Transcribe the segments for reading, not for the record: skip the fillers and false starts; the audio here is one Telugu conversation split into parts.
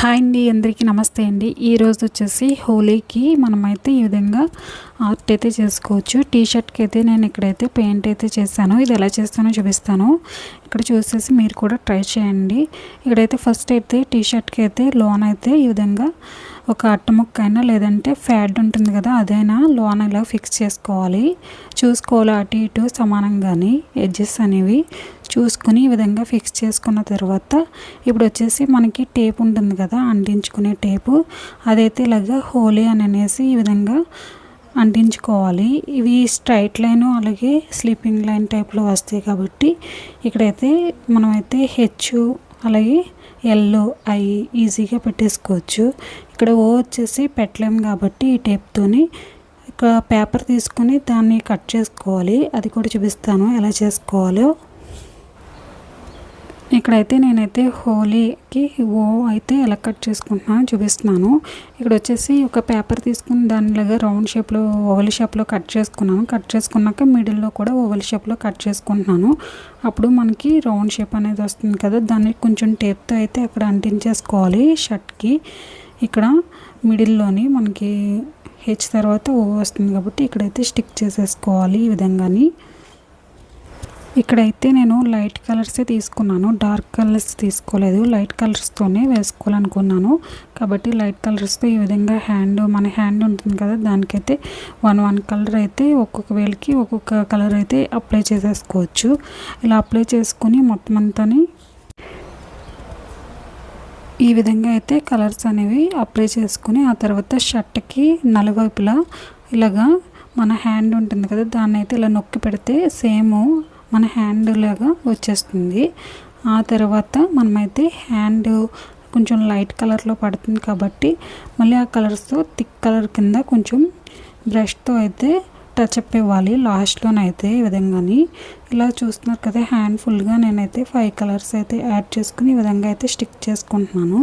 హాయ్ అండి, అందరికీ నమస్తే అండి. ఈరోజు వచ్చేసి హోలీకి మనమైతే ఈ విధంగా ఆర్ట్ అయితే చేసుకోవచ్చు. టీ షర్ట్కి అయితే నేను ఇక్కడైతే పెయింట్ అయితే చేశాను. ఇది ఎలా చేస్తానో చూపిస్తాను. ఇక్కడ చూసేసి మీరు కూడా ట్రై చేయండి. ఇక్కడైతే ఫస్ట్ అయితే టీ షర్ట్కి అయితే లోన్ అయితే ఈ విధంగా ఒక అట్టముక్క అయినా లేదంటే ఫ్యాడ్ ఉంటుంది కదా, అదైనా లోన్ ఇలా ఫిక్స్ చేసుకోవాలి. చూసుకోవాలి అటు ఇటు సమానంగాని ఎడ్జెస్ అనేవి చూసుకుని ఈ విధంగా ఫిక్స్ చేసుకున్న తర్వాత ఇప్పుడు వచ్చేసి మనకి టేప్ ఉంటుంది కదా, అంటించుకునే టేపు, అదైతే ఇలాగా హోలీ అని అనేసి ఈ విధంగా అంటించుకోవాలి. ఇవి స్ట్రైట్ లైన్ అలాగే స్లీపింగ్ లైన్ టైప్లో వస్తాయి కాబట్టి ఇక్కడైతే మనమైతే హెచ్ అలాగే ఎల్లో ఐ ఈజీగా పెట్టేసుకోవచ్చు. ఇక్కడ ఓ వచ్చేసి పెట్టలేము కాబట్టి ఈ టేప్తోని ఇక పేపర్ తీసుకొని దాన్ని కట్ చేసుకోవాలి. అది కూడా చూపిస్తాను ఎలా చేసుకోవాలో. ఇక్కడైతే నేనైతే హోలీకి ఓ అయితే ఎలా కట్ చేసుకుంటున్నాను చూపిస్తున్నాను. ఇక్కడ వచ్చేసి ఒక పేపర్ తీసుకుని దానిలాగా రౌండ్ షేప్లో ఓవల్ షేప్లో కట్ చేసుకున్నాను. కట్ చేసుకున్నాక మిడిల్లో కూడా ఓవల్ షేప్లో కట్ చేసుకుంటున్నాను. అప్పుడు మనకి రౌండ్ షేప్ అనేది వస్తుంది కదా, దాన్ని కొంచెం టేప్తో అయితే అక్కడ అంటించేసుకోవాలి షర్ట్కి. ఇక్కడ మిడిల్లోని మనకి హెచ్ తర్వాత ఓ వస్తుంది కాబట్టి ఇక్కడైతే స్టిక్ చేసేసుకోవాలి ఈ విధంగాని. ఇక్కడైతే నేను లైట్ కలర్సే తీసుకున్నాను, డార్క్ కలర్స్ తీసుకోలేదు. లైట్ కలర్స్తోనే వేసుకోవాలనుకున్నాను కాబట్టి లైట్ కలర్స్తో ఈ విధంగా మన హ్యాండ్ ఉంటుంది కదా, దానికైతే వన్ కలర్ అయితే ఒక్కొక్క వేలికి ఒక్కొక్క కలర్ అయితే అప్లై చేసేసుకోవచ్చు. ఇలా అప్లై చేసుకుని మొత్తం అంతా ఈ విధంగా అయితే కలర్స్ అనేవి అప్లై చేసుకుని ఆ తర్వాత షర్ట్కి నలువైపులా ఇలాగా మన హ్యాండ్ ఉంటుంది కదా, దాన్ని అయితే ఇలా నొక్కి పెడితే సేమ్ మన హ్యాండ్ లాగా వచ్చేస్తుంది. ఆ తర్వాత మనమైతే హ్యాండ్ కొంచెం లైట్ కలర్లో పడుతుంది కాబట్టి మళ్ళీ ఆ కలర్స్తో థిక్ కలర్ కింద కొంచెం బ్రష్తో అయితే టచ్అప్ ఇవ్వాలి లాస్ట్లోనైతే ఈ విధంగాని. ఇలా చూస్తున్నారు కదా, హ్యాండ్ ఫుల్గా నేనైతే 5 కలర్స్ అయితే యాడ్ చేసుకుని ఈ విధంగా అయితే స్టిక్ చేసుకుంటున్నాను.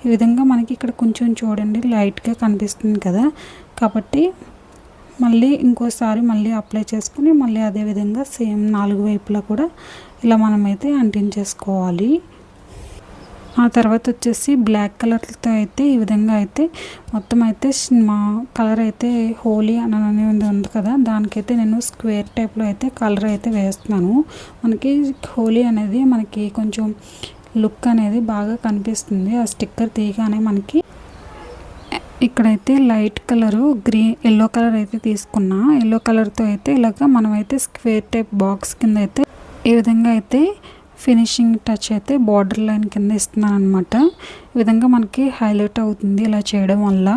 ఈ విధంగా మనకి ఇక్కడ కొంచెం చూడండి లైట్గా కనిపిస్తుంది కదా, కాబట్టి మళ్ళీ ఇంకోసారి మళ్ళీ అప్లై చేసుకుని మళ్ళీ అదే విధంగా సేమ్ 4 వైపులా కూడా ఇలా మనమైతే అంటించేసుకోవాలి. ఆ తర్వాత వచ్చేసి బ్లాక్ కలర్తో అయితే ఈ విధంగా అయితే మొత్తం అయితే మా కలర్ అయితే హోలీ అని ఉంది కదా, దానికైతే నేను స్క్వేర్ టైప్లో అయితే కలర్ అయితే వేస్తున్నాను. మనకి హోలీ అనేది మనకి కొంచెం లుక్ అనేది బాగా కనిపిస్తుంది. ఆ స్టిక్కర్ తీయగానే మనకి ఇక్కడైతే లైట్ కలరు ఎల్లో కలర్ అయితే తీసుకున్నా. ఎల్లో కలర్తో అయితే ఇలాగ మనమైతే స్క్వేర్ టైప్ బాక్స్ కింద అయితే ఈ విధంగా అయితే ఫినిషింగ్ టచ్ అయితే బార్డర్ లైన్ కింద ఇస్తున్నాను అనమాట. ఈ విధంగా మనకి హైలైట్ అవుతుంది ఇలా చేయడం వల్ల.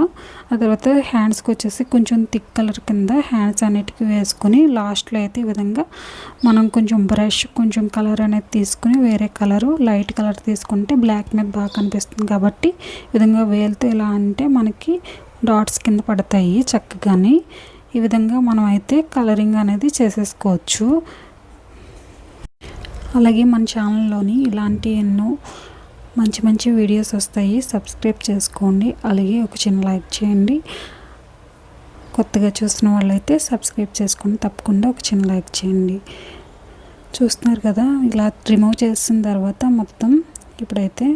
ఆ తర్వాత హ్యాండ్స్కి వచ్చేసి కొంచెం థిక్ కలర్ కింద హ్యాండ్స్ అన్నిటికీ వేసుకొని లాస్ట్లో అయితే ఈ విధంగా మనం కొంచెం బ్రష్ కొంచెం కలర్ అనేది తీసుకుని వేరే కలరు లైట్ కలర్ తీసుకుంటే బ్లాక్ మీద బాగా కనిపిస్తుంది కాబట్టి ఈ విధంగా వేలుతో ఇలా అంటే మనకి డాట్స్ కింద పడతాయి చక్కగాని. ఈ విధంగా మనం అయితే కలరింగ్ అనేది చేసేసుకోవచ్చు. అలాగే మన ఛానల్లోని ఇలాంటి ఎన్నో మంచి మంచి వీడియోస్ వస్తాయి, సబ్స్క్రైబ్ చేసుకోండి. అలాగే ఒక చిన్న లైక్ చేయండి. కొత్తగా చూస్తున్న వాళ్ళైతే సబ్స్క్రైబ్ చేసుకొని తప్పకుండా ఒక చిన్న లైక్ చేయండి. చూస్తున్నారు కదా, ఇలా రిమూవ్ చేసిన తర్వాత మొత్తం ఇప్పుడైతే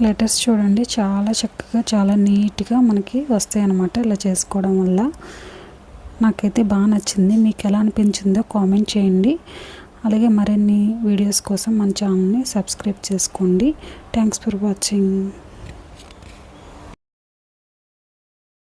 లెటర్స్ చూడండి చాలా చక్కగా చాలా నీట్గా మనకి వస్తాయి అన్నమాట. ఇలా చేసుకోవడం వల్ల నాకైతే బాగా నచ్చింది. మీకు ఎలా అనిపించిందో కామెంట్ చేయండి. అలాగే మరిన్ని వీడియోస్ కోసం మన ఛానల్ని సబ్స్క్రైబ్ చేసుకోండి. Thanks for watching.